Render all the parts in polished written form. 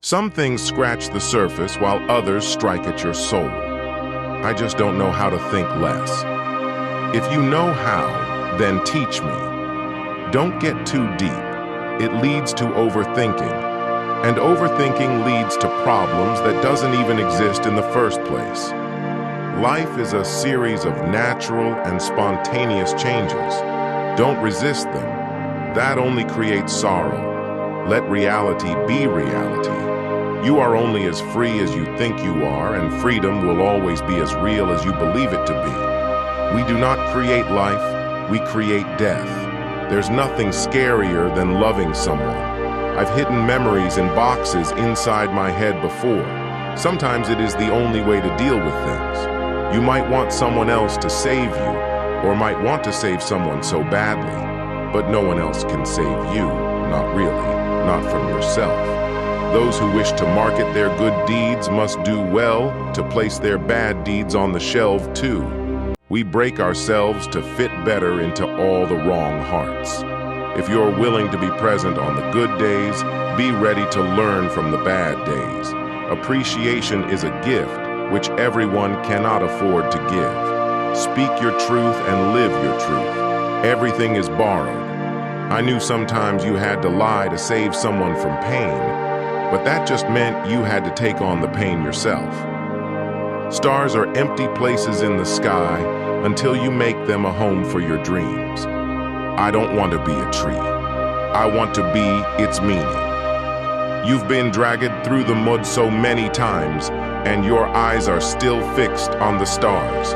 Some things scratch the surface while others strike at your soul. I just don't know how to think less. If you know how, then teach me. Don't get too deep. It leads to overthinking, and overthinking leads to problems that doesn't even exist in the first place. Life is a series of natural and spontaneous changes. Don't resist them. That only creates sorrow. Let reality be reality. You are only as free as you think you are, and freedom will always be as real as you believe it to be. We do not create life, we create death. There's nothing scarier than loving someone. I've hidden memories in boxes inside my head before. Sometimes it is the only way to deal with things. You might want someone else to save you, or might want to save someone so badly, but no one else can save you, not really, not from yourself. Those who wish to market their good deeds must do well to place their bad deeds on the shelf too. We break ourselves to fit better into all the wrong hearts. If you're willing to be present on the good days, be ready to learn from the bad days. Appreciation is a gift which everyone cannot afford to give. Speak your truth and live your truth. Everything is borrowed. I knew sometimes you had to lie to save someone from pain, but that just meant you had to take on the pain yourself. Stars are empty places in the sky until you make them a home for your dreams. I don't want to be a tree. I want to be its meaning. You've been dragged through the mud so many times, and your eyes are still fixed on the stars.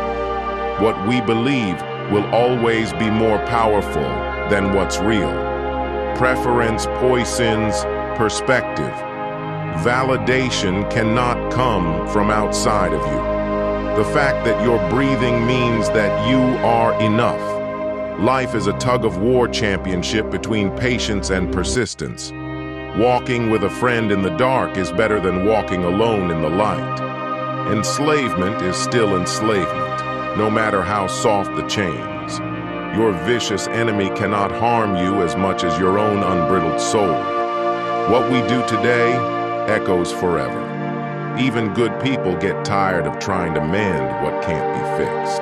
What we believe will always be more powerful than what's real. Preference poisons perspective. Validation cannot come from outside of you. The fact that you're breathing means that you are enough. Life is a tug-of-war championship between patience and persistence. Walking with a friend in the dark is better than walking alone in the light. Enslavement is still enslavement, no matter how soft the chains. Your vicious enemy cannot harm you as much as your own unbridled soul. What we do today echoes forever. Even good people get tired of trying to mend what can't be fixed.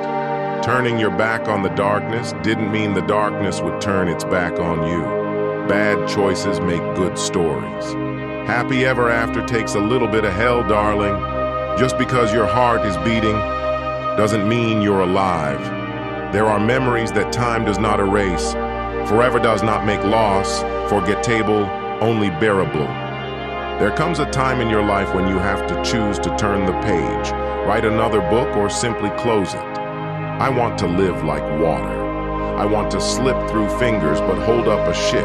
Turning your back on the darkness didn't mean the darkness would turn its back on you. Bad choices make good stories. Happy ever after takes a little bit of hell, darling. Just because your heart is beating doesn't mean you're alive. There are memories that time does not erase. Forever does not make loss. Forgettable, only bearable. There comes a time in your life when you have to choose to turn the page, write another book, or simply close it. I want to live like water. I want to slip through fingers but hold up a ship.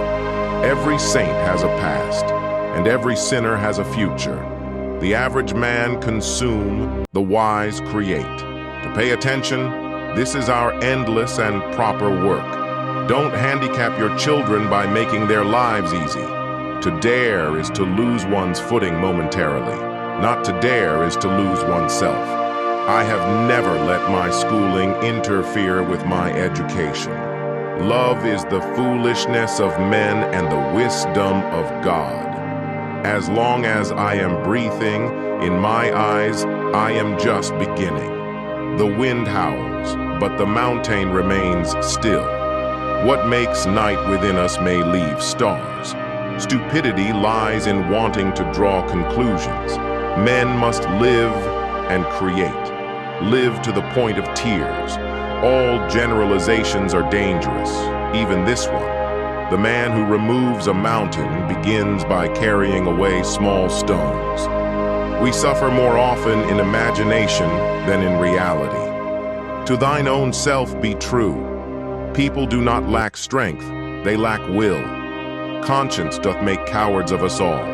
Every saint has a past, and every sinner has a future. The average man consume, the wise create. To pay attention, this is our endless and proper work. Don't handicap your children by making their lives easy. To dare is to lose one's footing momentarily. Not to dare is to lose oneself. I have never let my schooling interfere with my education. Love is the foolishness of men and the wisdom of God. As long as I am breathing, in my eyes, I am just beginning. The wind howls, but the mountain remains still. What makes night within us may leave stars. Stupidity lies in wanting to draw conclusions. Men must live and create. Live to the point of tears. All generalizations are dangerous, even this one. The man who removes a mountain begins by carrying away small stones. We suffer more often in imagination than in reality. To thine own self be true. People do not lack strength, they lack will. Conscience doth make cowards of us all.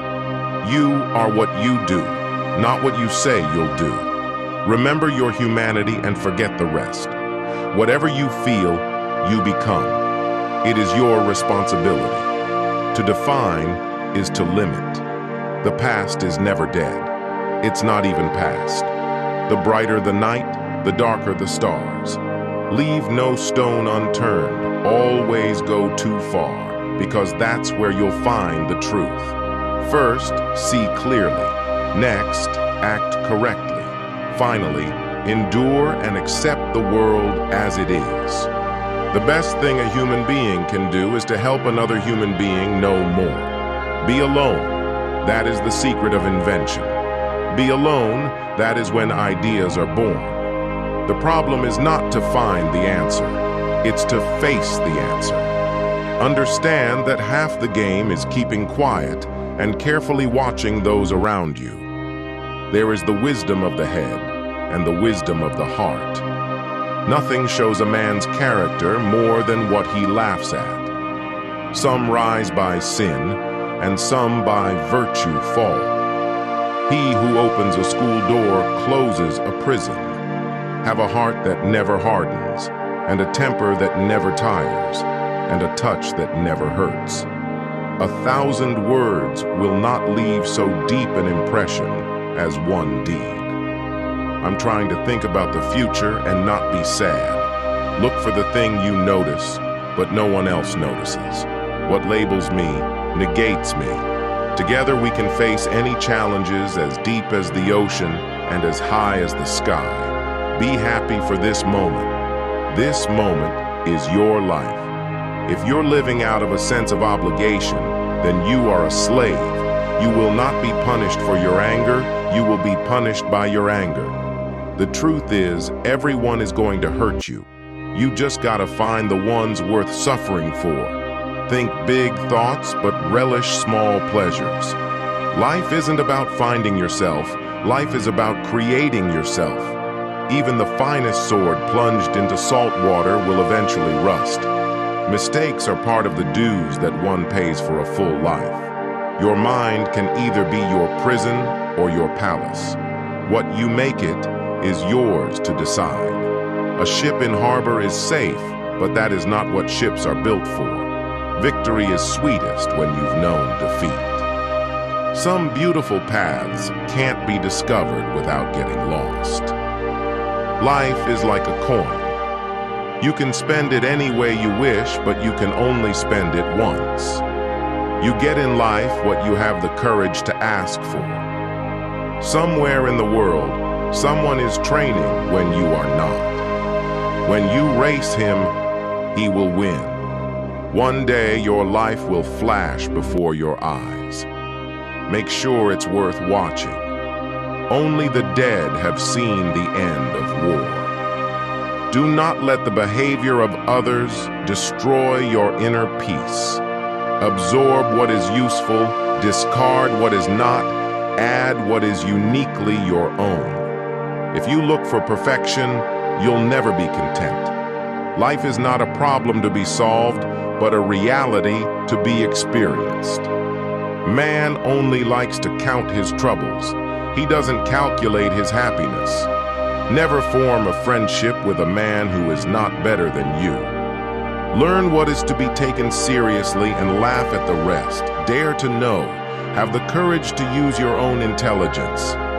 You are what you do, not what you say you'll do. Remember your humanity and forget the rest. Whatever you feel, you become. It is your responsibility. To define is to limit. The past is never dead. It's not even past. The brighter the night, the darker the stars. Leave no stone unturned. Always go too far, because that's where you'll find the truth. First, see clearly. Next, act correctly. Finally, endure and accept the world as it is. The best thing a human being can do is to help another human being know more. Be alone. That is the secret of invention. Be alone. That is when ideas are born. The problem is not to find the answer. It's to face the answer. Understand that half the game is keeping quiet and carefully watching those around you. There is the wisdom of the head and the wisdom of the heart. Nothing shows a man's character more than what he laughs at. Some rise by sin, and some by virtue fall. He who opens a school door closes a prison. Have a heart that never hardens, and a temper that never tires, and a touch that never hurts. 1,000 words will not leave so deep an impression as one deed. I'm trying to think about the future and not be sad. Look for the thing you notice, but no one else notices. What labels me negates me. Together we can face any challenges as deep as the ocean and as high as the sky. Be happy for this moment. This moment is your life. If you're living out of a sense of obligation, then you are a slave. You will not be punished for your anger. You will be punished by your anger. The truth is, everyone is going to hurt you. You just gotta find the ones worth suffering for. Think big thoughts, but relish small pleasures. Life isn't about finding yourself. Life is about creating yourself. Even the finest sword plunged into salt water will eventually rust. Mistakes are part of the dues that one pays for a full life. Your mind can either be your prison or your palace. What you make it is yours to decide. A ship in harbor is safe, but that is not what ships are built for. Victory is sweetest when you've known defeat. Some beautiful paths can't be discovered without getting lost. Life is like a coin. You can spend it any way you wish, but you can only spend it once. You get in life what you have the courage to ask for. Somewhere in the world, someone is training when you are not. When you race him, he will win. One day your life will flash before your eyes. Make sure it's worth watching. Only the dead have seen the end of war. Do not let the behavior of others destroy your inner peace. Absorb what is useful, discard what is not, add what is uniquely your own. If you look for perfection, you'll never be content. Life is not a problem to be solved, but a reality to be experienced. Man only likes to count his troubles. He doesn't calculate his happiness. Never form a friendship with a man who is not better than you. Learn what is to be taken seriously and laugh at the rest. Dare to know. Have the courage to use your own intelligence.